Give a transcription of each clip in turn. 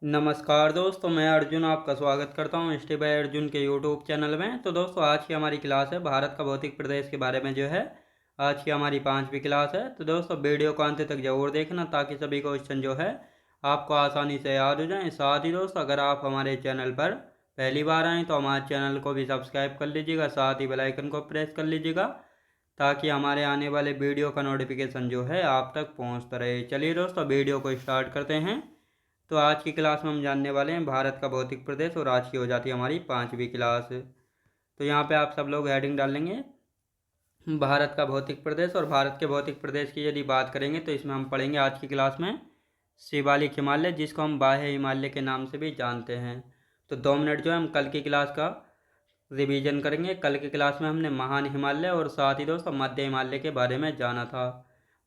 नमस्कार दोस्तों, मैं अर्जुन आपका स्वागत करता हूं स्टे बाय अर्जुन के यूट्यूब चैनल में। तो दोस्तों, आज की हमारी क्लास है भारत का भौतिक प्रदेश के बारे में जो है आज की हमारी 5वीं क्लास है। तो दोस्तों, वीडियो को अंत तक जरूर देखना ताकि सभी क्वेश्चन जो है आपको आसानी से याद हो जाएं। साथ ही दोस्तों, अगर आप हमारे चैनल पर पहली बार आएँ तो हमारे चैनल को भी सब्सक्राइब कर लीजिएगा, साथ ही बेल आइकन को प्रेस कर लीजिएगा ताकि हमारे आने वाले वीडियो का नोटिफिकेशन जो है आप तक पहुँचता रहे। चलिए दोस्तों, वीडियो को स्टार्ट करते हैं। तो आज की क्लास में हम जानने वाले हैं भारत का भौतिक प्रदेश, और आज की हो जाती है हमारी 5वीं क्लास। तो यहाँ पे आप सब लोग हेडिंग डालेंगे भारत का भौतिक प्रदेश। और भारत के भौतिक प्रदेश की यदि बात करेंगे तो इसमें हम पढ़ेंगे आज की क्लास में शिवालिक हिमालय, जिसको हम बाह्य हिमालय के नाम से भी जानते हैं। तो 2 मिनट जो है हम कल की क्लास का रिवीजन करेंगे। कल की क्लास में हमने महान हिमालय और साथ ही दोस्तों मध्य हिमालय के बारे में जाना था।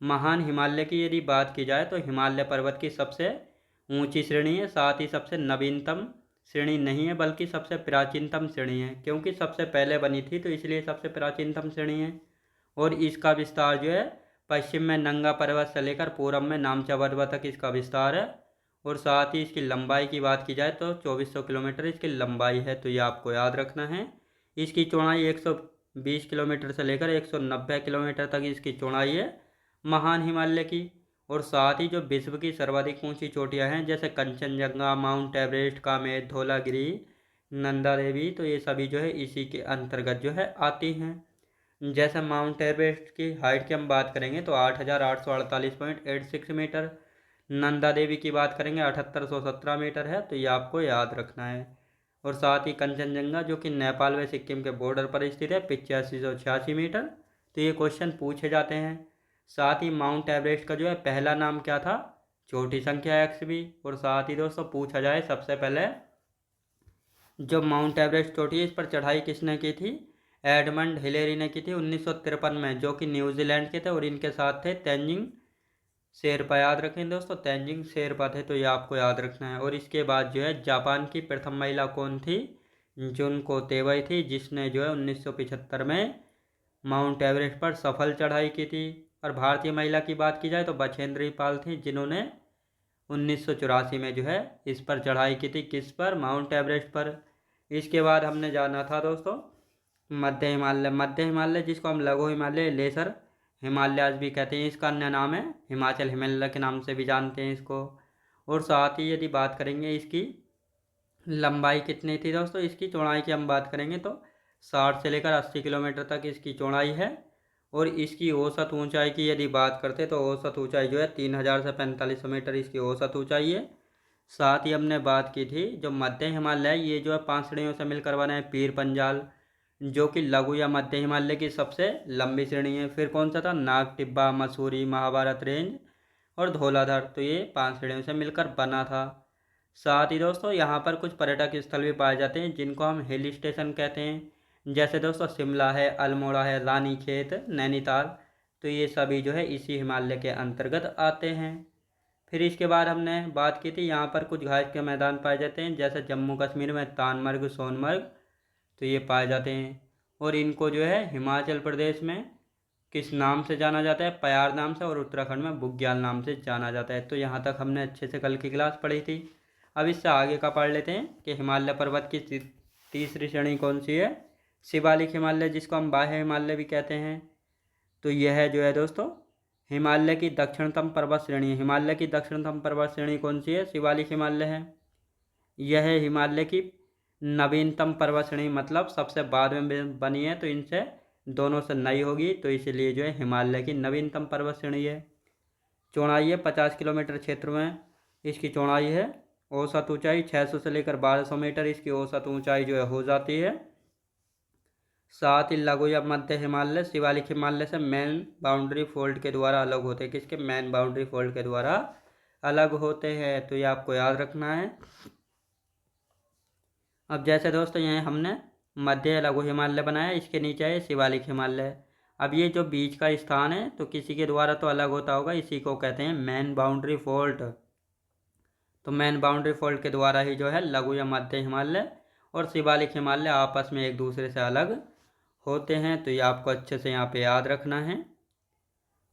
महान हिमालय की यदि बात की जाए तो हिमालय पर्वत की सबसे ऊंची श्रेणी है, साथ ही सबसे नवीनतम श्रेणी नहीं है बल्कि सबसे प्राचीनतम श्रेणी है, क्योंकि सबसे पहले बनी थी तो इसलिए सबसे प्राचीनतम श्रेणी है। और इसका विस्तार जो है पश्चिम में नंगा पर्वत से लेकर पूरब में नामचा पर्वत तक इसका विस्तार है। और साथ ही इसकी लंबाई की बात की जाए तो 2400 किलोमीटर इसकी लंबाई है, तो ये आपको याद रखना है। इसकी चौड़ाई 120 किलोमीटर से लेकर 190 किलोमीटर तक इसकी चौड़ाई है महान हिमालय की। और साथ ही जो विश्व की सर्वाधिक ऊंची चोटियां हैं जैसे कंचनजंगा, माउंट एवरेस्ट, कामेट, धौलागिरी, नंदा देवी, तो ये सभी जो है इसी के अंतर्गत जो है आती हैं। जैसे माउंट एवरेस्ट की हाइट की हम बात करेंगे तो 8,848.86 मीटर, नंदा देवी की बात करेंगे 7817 मीटर है, तो ये आपको याद रखना है। और साथ ही कंचनजंगा जो कि नेपाल व सिक्किम के बॉर्डर पर स्थित है 8586 मीटर, तो ये क्वेश्चन पूछे जाते हैं। साथ ही माउंट एवरेस्ट का जो है पहला नाम क्या था, चोटी संख्या XB। और साथ ही दोस्तों पूछा जाए सबसे पहले जो माउंट एवरेस्ट चोटी है इस पर चढ़ाई किसने की थी, एडमंड हिलेरी ने की थी 1953 में, जो कि न्यूजीलैंड के थे। और इनके साथ थे तेंजिंग शेरपा, याद रखें दोस्तों तेंजिंग शेरपा थे, तो ये आपको याद रखना है। और इसके बाद जो है जापान की प्रथम महिला कौन थी, जुनको तेवई थी, जिसने जो है 1975 में माउंट एवरेस्ट पर सफल चढ़ाई की थी। और भारतीय महिला की बात की जाए तो बछेंद्री पाल थी, जिन्होंने 1984 में जो है इस पर चढ़ाई की थी, किस पर, माउंट एवरेस्ट पर। इसके बाद हमने जाना था दोस्तों मध्य हिमालय। मध्य हिमालय जिसको हम लघु हिमालय, लेसर हिमालयाज भी कहते हैं, इसका अन्य नाम है हिमाचल हिमालय के नाम से भी जानते हैं इसको। और साथ ही यदि बात करेंगे इसकी लंबाई कितनी थी दोस्तों, इसकी चौड़ाई की हम बात करेंगे तो 60 से लेकर 80 किलोमीटर तक इसकी चौड़ाई है। और इसकी औसत ऊंचाई की यदि बात करते तो औसत ऊंचाई जो है 3000 से 4500 मीटर इसकी औसत ऊंचाई है। साथ ही हमने बात की थी जो मध्य हिमालय ये जो है 5 श्रेणियों से मिलकर बना है, पीर पंजाल जो कि लघु या मध्य हिमालय की सबसे लंबी श्रेणी है। फिर कौन सा था, नाग टिब्बा, मसूरी, महाभारत रेंज और धौलाधर, तो ये 5 श्रेणियों से मिलकर बना था। साथ ही दोस्तों यहाँ पर कुछ पर्यटक स्थल भी पाए जाते हैं जिनको हम हिल स्टेशन कहते हैं, जैसे दोस्तों शिमला है, अल्मोड़ा है, रानीखेत, नैनीताल, तो ये सभी जो है इसी हिमालय के अंतर्गत आते हैं। फिर इसके बाद हमने बात की थी यहाँ पर कुछ घास के मैदान पाए जाते हैं, जैसे जम्मू कश्मीर में तानमर्ग, सोनमर्ग, तो ये पाए जाते हैं। और इनको जो है हिमाचल प्रदेश में किस नाम से जाना जाता है, पयार नाम से, और उत्तराखंड में बुग्याल नाम से जाना जाता है। तो यहाँ तक हमने अच्छे से कल की क्लास पढ़ी थी। अब इससे आगे का पढ़ लेते हैं कि हिमालय पर्वत की तीसरी श्रेणी कौन सी है, शिवालिक हिमालय, जिसको हम बाह्य हिमालय भी कहते हैं। तो यह जो है दोस्तों हिमालय की दक्षिणतम पर्वत श्रेणी है। हिमालय की दक्षिणतम पर्वत श्रेणी कौन सी है, शिवालिक हिमालय है। यह हिमालय की नवीनतम पर्वत श्रेणी, मतलब सबसे बाद में बनी है, तो इनसे दोनों से नई होगी, तो इसलिए जो है हिमालय की नवीनतम पर्वत श्रेणी है। चौड़ाई है 50 किलोमीटर क्षेत्र में इसकी चौड़ाई है। औसत ऊंचाई 600 से लेकर 1200 मीटर इसकी औसत ऊंचाई जो है हो जाती है। साथ ही लघु या मध्य हिमालय शिवालिक हिमालय से मेन बाउंड्री फोल्ड के द्वारा अलग होते हैं, किसके, मेन बाउंड्री फोल्ड के द्वारा अलग होते हैं, तो ये आपको याद रखना है। अब जैसे दोस्तों यहाँ हमने मध्य लघु हिमालय बनाया, इसके नीचे है शिवालिक हिमालय। अब ये जो बीच का स्थान है तो किसी के द्वारा तो अलग होता होगा, इसी को कहते हैं मेन बाउंड्री फॉल्ट। तो मेन बाउंड्री फॉल्ट के द्वारा ही जो है लघु या मध्य हिमालय और शिवालिक हिमालय आपस में एक दूसरे से अलग होते हैं, तो ये आपको अच्छे से यहाँ पे याद रखना है।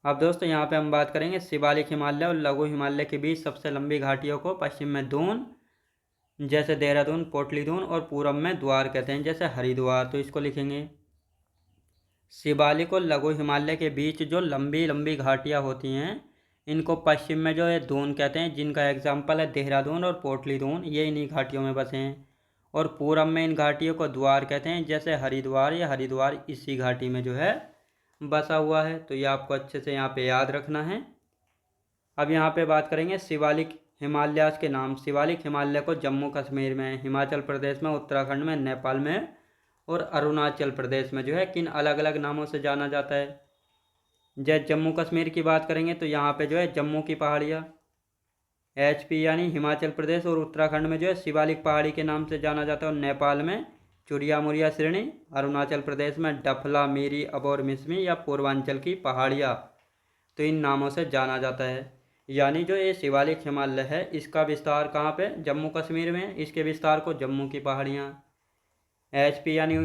अब दोस्तों यहाँ पे हम बात करेंगे शिवालिक हिमालय और लघु हिमालय के बीच सबसे लंबी घाटियों को, पश्चिम में दून, जैसे देहरादून, पोटलीदून, और पूरब में द्वार कहते हैं जैसे हरिद्वार, तो इसको लिखेंगे। शिवालिक और लघु हिमालय के बीच जो लंबी लंबी घाटियाँ होती हैं इनको पश्चिम में जो है दून कहते हैं, जिनका एग्जाम्पल है देहरादून और पोटलीदून, ये इन्हीं घाटियों में बसे हैं। और पूरब में इन घाटियों को द्वार कहते हैं, जैसे हरिद्वार, या हरिद्वार इसी घाटी में जो है बसा हुआ है। तो ये आपको अच्छे से यहाँ पे याद रखना है। अब यहाँ पे बात करेंगे शिवालिक हिमालयाज के नाम। शिवालिक हिमालय को जम्मू कश्मीर में, हिमाचल प्रदेश में, उत्तराखंड में, नेपाल में और अरुणाचल प्रदेश में जो है किन अलग अलग नामों से जाना जाता है। जैसे जम्मू कश्मीर की बात करेंगे तो यहाँ पे जो है जम्मू की पहाड़ियाँ, HP यानी हिमाचल प्रदेश, और उत्तराखंड में जो है शिवालिक पहाड़ी के नाम से जाना जाता है, और नेपाल में चुरिया मुरिया श्रेणी, अरुणाचल प्रदेश में डफला, मीरी, अबोर, मिसमी या पूर्वांचल की पहाड़ियाँ, तो इन नामों से जाना जाता है। यानी जो ये शिवालिक हिमालय है इसका विस्तार कहाँ पे, जम्मू कश्मीर में, इसके विस्तार को जम्मू की पहाड़ियाँ। HP यानी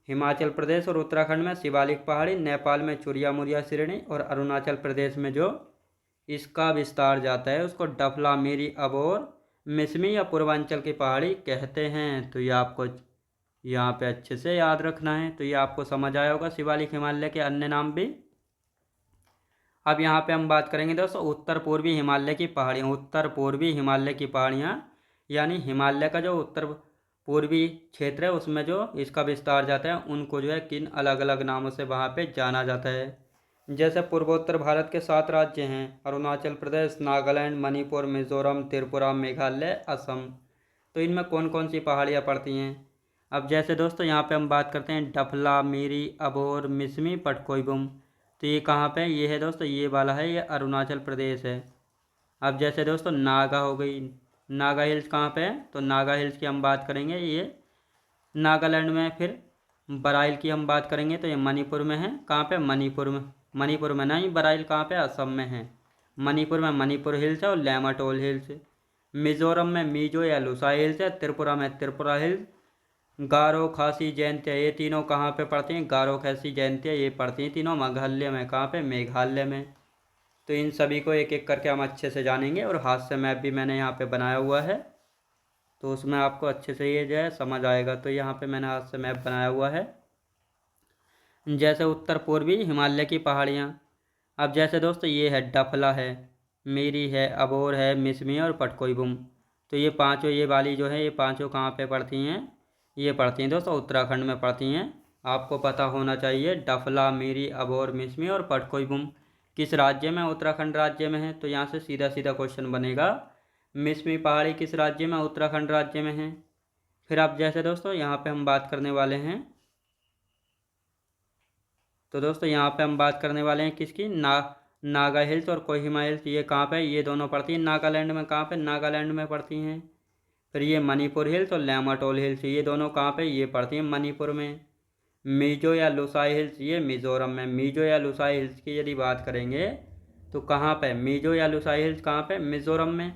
हिमाचल प्रदेश और उत्तराखंड में शिवालिक पहाड़ी, नेपाल में चुरिया मुरिया श्रेणी, और अरुणाचल प्रदेश में जो इसका विस्तार जाता है उसको डफला, मीरी, अबोर, मिसमी या पूर्वांचल की पहाड़ी कहते हैं। तो ये आपको यहाँ पे अच्छे से याद रखना है। तो ये आपको समझ आया होगा शिवालिक हिमालय के अन्य नाम भी। अब यहाँ पे हम बात करेंगे दोस्तों उत्तर पूर्वी हिमालय की पहाड़ियाँ। उत्तर पूर्वी हिमालय की पहाड़ियाँ यानी हिमालय का जो उत्तर पूर्वी क्षेत्र है उसमें जो इसका विस्तार जाता है उनको जो है किन अलग अलग नामों से वहाँ पे जाना जाता है। जैसे पूर्वोत्तर भारत के 7 राज्य हैं, अरुणाचल प्रदेश, नागालैंड, मणिपुर, मिजोरम, त्रिपुरा, मेघालय, असम। तो इनमें कौन कौन सी पहाड़ियाँ पड़ती हैं। अब जैसे दोस्तों यहाँ पे हम बात करते हैं डफला, मीरी, अबोर, मिसमी, पटकोईबुम। तो ये कहाँ पे, ये है दोस्तों, ये वाला है, ये अरुणाचल प्रदेश है। अब जैसे दोस्तों नागा हो गई, नागा हिल्स कहाँ पे है, तो नागा हिल्स की हम बात करेंगे, ये नागालैंड में। फिर बराइल की हम बात करेंगे तो ये मणिपुर में है। कहाँ पे, मणिपुर में, मणिपुर में नहीं, बराइल कहाँ पे, असम में है। मणिपुर में मणिपुर हिल्स है और लैमाटोल हिल्स। मिजोरम में मिजो या लुसाई हिल्स है। त्रिपुरा में त्रिपुरा हिल्स। गारो, खासी, जयंतिया, ये तीनों कहाँ पे पड़ती हैं, गारो, खासी, जयंतिया, ये पड़ती हैं तीनों मेघालय में। कहाँ पे, मेघालय में। तो इन सभी को एक एक करके हम अच्छे से जानेंगे, और हाथ से मैप भी मैंने यहाँ पे बनाया हुआ है, तो उसमें आपको अच्छे से ये जो है समझ आएगा। तो यहाँ पे मैंने हाथ से मैप बनाया हुआ है। जैसे उत्तर पूर्वी हिमालय की पहाड़ियाँ। अब जैसे दोस्तों ये है डफला है, मीरी है, अबोर है, मिसमी और पटकोईबुम। तो ये पांचों, ये वाली जो है, ये पांचों कहाँ पे पड़ती हैं, ये पड़ती हैं दोस्तों उत्तराखंड में पड़ती हैं। आपको पता होना चाहिए डफला, मीरी, अबोर, मिसमी और पटकोईबुम किस राज्य में, उत्तराखंड राज्य में है। तो यहाँ से सीधा सीधा क्वेश्चन बनेगा, मिसमी पहाड़ी किस राज्य में, उत्तराखंड राज्य में है। फिर अब जैसे दोस्तों यहाँ पे हम बात करने वाले हैं, तो दोस्तों यहाँ पे हम बात करने वाले हैं किसकी, नागा हिल्स और कोहिमा हिल्स। ये कहाँ पे, ये दोनों पड़ती हैं नागालैंड में। कहाँ पे, नागालैंड में पड़ती हैं। फिर ये मणिपुर हिल्स और लैमाटोल हिल्स, ये दोनों कहाँ पे, ये पड़ती हैं मणिपुर में। मिजो या लुसाई हिल्स, ये मिजोरम में। मिजो या लुसाई हिल्स की यदि बात करेंगे तो कहाँ पे, मिजो या लुसाई हिल्स कहाँ पे, मिजोरम में।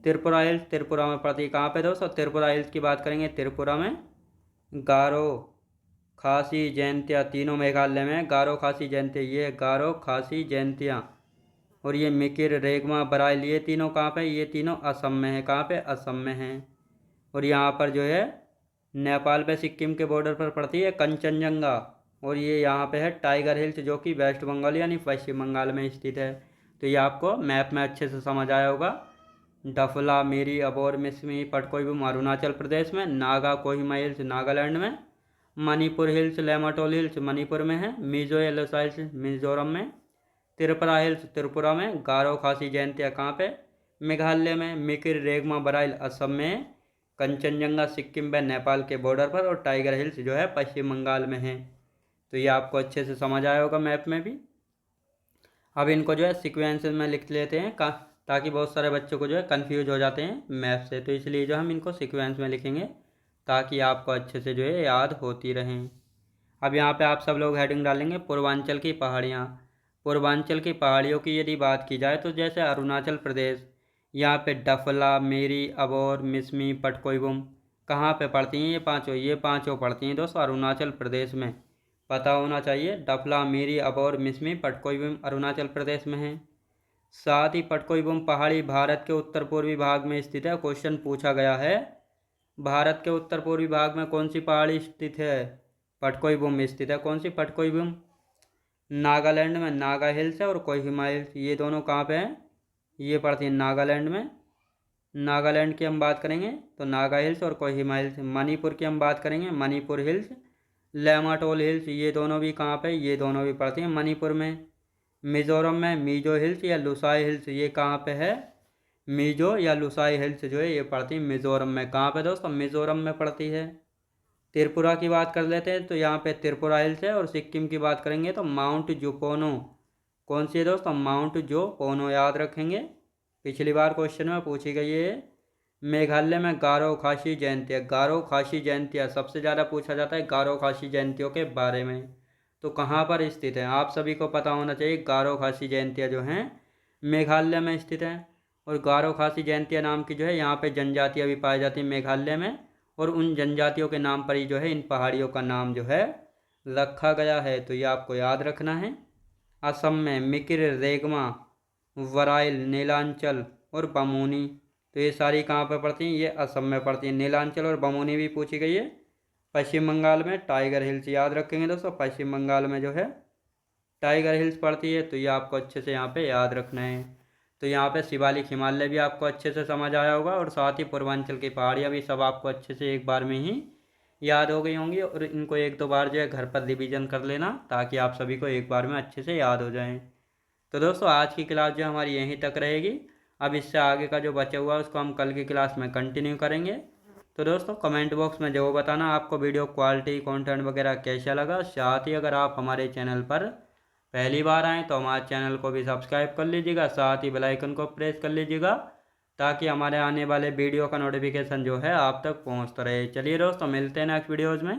त्रिपुरा हिल्स त्रिपुरा में पड़ती है। कहाँ पे दोस्तों, त्रिपुरा हिल्स की बात करेंगे त्रिपुरा में। गारो, खासी, जयंतिया, तीनों मेघालय में। गारो, खासी, जयंतिया, ये गारो, खासी, जयंतिया, और ये मिकिर, रेगमा, बराइल, ये तीनों कहाँ पे, ये तीनों असम में है। कहाँ पे, असम में है। और यहाँ पर जो है नेपाल पे सिक्किम के बॉर्डर पर पड़ती है कंचनजंगा, और ये यहाँ पे है टाइगर हिल्स जो कि वेस्ट बंगाल यानी पश्चिम बंगाल में स्थित है। तो ये आपको मैप में अच्छे से समझ आया होगा। डफला, मीरी, अबोर, मिसमी, पटकोईबुम अरुणाचल प्रदेश में। नागा, कोहिमा हिल्स नागालैंड में। मणिपुर हिल्स, लैमाटोल हिल्स मणिपुर में है। मिजो या लुसाई हिल्स मिजोरम में। त्रिपुरा हिल्स त्रिपुरा में। गारो, खासी, जयंतिया कहाँ पे, मेघालय में। मिकिर, रेगमा, बराइल असम में। कंचनजंगा सिक्किम व नेपाल के बॉर्डर पर, और टाइगर हिल्स जो है पश्चिम बंगाल में है। तो ये आपको अच्छे से समझ आया होगा मैप में भी। अब इनको जो है सिक्वेंस में लिख लेते हैं ताकि बहुत सारे बच्चों को जो है कन्फ्यूज हो जाते हैं मैप से, तो इसलिए जो हम इनको सिक्वेंस में लिखेंगे ताकि आपको अच्छे से जो है याद होती रहें। अब यहाँ पे आप सब लोग हेडिंग डालेंगे पूर्वांचल की पहाड़ियाँ। पूर्वांचल की पहाड़ियों की यदि बात की जाए तो जैसे अरुणाचल प्रदेश, यहाँ पे डफला, मीरी, अबोर, मिसमी, पटकोईबुम कहाँ पे पड़ती हैं, ये पाँचों पड़ती हैं दोस्तों अरुणाचल प्रदेश में। पता होना चाहिए, डफला, मीरी, अबोर, मिसमी, पटकोईबुम अरुणाचल प्रदेश में है। साथ ही पटकोईबुम पहाड़ी भारत के उत्तर पूर्वी भाग में स्थित है। क्वेश्चन पूछा गया है, भारत के उत्तर पूर्वी भाग में कौन सी पहाड़ी स्थित है? पटकोईबुम स्थित है। कौन सी? पटकोईबुम। नागालैंड में नागा हिल्स है और कोहिमा हिल्स, ये दोनों कहाँ पे हैं? ये पड़ती है नागालैंड में। नागालैंड की हम बात करेंगे तो नागा हिल्स और कोहिमा हिल्स। मणिपुर की हम बात करेंगे, मणिपुर हिल्स, लेमाटोल हिल्स, ये दोनों भी कहाँ पे? ये दोनों भी पड़ती हैं मणिपुर में। मिजोरम में मीजो हिल्स या लुसाई हिल्स, ये कहाँ पे है? मीजो या लुसाई हिल्स जो है ये पड़ती है मिजोरम में। कहाँ पे दोस्तों? मिजोरम में पड़ती है। त्रिपुरा की बात कर लेते हैं तो यहाँ पे त्रिपुरा हिल्स है। और सिक्किम की बात करेंगे तो माउंट जोपोनो। कौन सी है दोस्तों? माउंट जोपोनो, याद रखेंगे, पिछली बार क्वेश्चन में पूछी गई है। मेघालय में गारो खासी जयंतियाँ, गारो खासी जयंतियाँ सबसे ज़्यादा पूछा जाता है गारो खासी जयंतियों के बारे में। तो कहाँ पर स्थित है? आप सभी को पता होना चाहिए। गारो खासी जयंतियाँ जो हैं मेघालय में स्थित हैं। और गारो खासी जयंतिया नाम की जो है यहाँ पे जनजातियाँ भी पाई जाती हैं मेघालय में। और उन जनजातियों के नाम पर ही जो है इन पहाड़ियों का नाम जो है रखा गया है। तो ये आपको याद रखना है। असम में मिकिर, रेगमा, वराइल, नीलांचल और बमूनी, तो ये सारी कहाँ पर पड़ती हैं? ये असम में पड़ती हैं। नीलांचल और बमूनी भी पूछी गई है। पश्चिम बंगाल में टाइगर हिल्स, याद रखेंगे दोस्तों, पश्चिम बंगाल में जो है टाइगर हिल्स पड़ती है। तो ये आपको अच्छे से यहाँ पे याद रखना है। तो यहाँ पे शिवालिक हिमालय भी आपको अच्छे से समझ आया होगा। और साथ ही पूर्वांचल की पहाड़ियाँ भी सब आपको अच्छे से एक बार में ही याद हो गई होंगी। और इनको एक दो बार जो है घर पर रिवीजन कर लेना, ताकि आप सभी को एक बार में अच्छे से याद हो जाएं। तो दोस्तों आज की क्लास जो हमारी यहीं तक रहेगी। अब इससे आगे का जो बचा हुआ है उसको हम कल की क्लास में कंटिन्यू करेंगे। तो दोस्तों कमेंट बॉक्स में जो बताना आपको वीडियो क्वालिटी, कंटेंट वगैरह कैसा लगा। साथ ही अगर आप हमारे चैनल पर पहली बार आएँ तो हमारे चैनल को भी सब्सक्राइब कर लीजिएगा, साथ ही बेल आइकन को प्रेस कर लीजिएगा, ताकि हमारे आने वाले वीडियो का नोटिफिकेशन जो है आप तक पहुंचता रहे। चलिए दोस्तों मिलते हैं नेक्स्ट वीडियोज़ में।